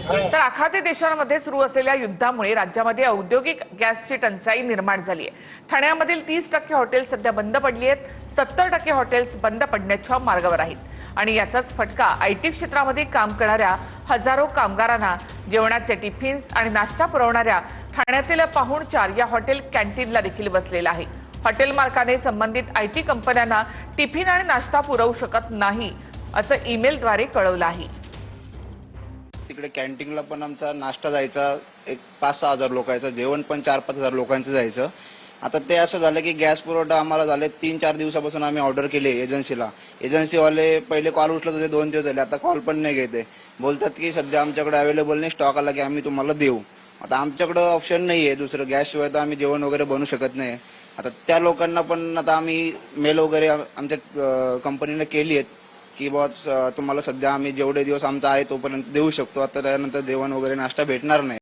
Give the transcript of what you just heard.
तर आखाती देशांमध्ये सुरू असलेल्या युद्धामुळे राज्यामध्ये औद्योगिक गॅसची टंचाई निर्माण झाली आहे। ठाण्यामधील 30% हॉटेल्स सध्या बंद पडली आहेत, 70% हॉटेल्स बंद पडण्याच्या मार्गावर आहेत आणि याचाच फटका आयटी क्षेत्रामध्ये काम करणाऱ्या हजारो कामगारांना जेवणाचे टिफिन्स आणि नाश्ता पुरवणाऱ्या ठाण्यातील पाहुणचार या हॉटेल कॅन्टीनला देखील बसलेला आहे। हॉटेल मालकाने संबंधित आयटी कंपन्यांना टिफिन आणि नाश्ता पुरवू शकत नाही असं ईमेलद्वारे कळवलं आहे। तिकडे कॅन्टीनला पण आमचा नाश्ता जायचा, एक 5-6 हजार लोकांचा, जेवण पण 4-5 हजार लोकांचं जायचं। आता ते असं झालं की गॅस पुरवठा आम्हाला झाले 3-4 दिवसापासून आम्ही ऑर्डर केली एजन्सीला। एजन्सीवाले पहिले कॉल उचलत होते, 2 दिवस झाले, आता कॉल पण नाही घेते। बोलतात की सध्या आमच्याकडे अवेलेबल नाही, स्टॉक आला की आम्ही तुम्हाला देऊ। आता आमच्याकडे ऑप्शन नाही आहे दुसरं, गॅसशिवाय तर आम्ही जेवण वगैरे बनवू शकत नाही। आता त्या लोकांना पण आता आम्ही मेल वगैरे आमच्या कंपनीने केली आहेत की बॉस तुम्हाला सध्या आम्ही जेवढे दिवस आमचा आहे तोपर्यंत देऊ शकतो, आता त्यानंतर जेवण वगैरे नाश्ता भेटणार नाही।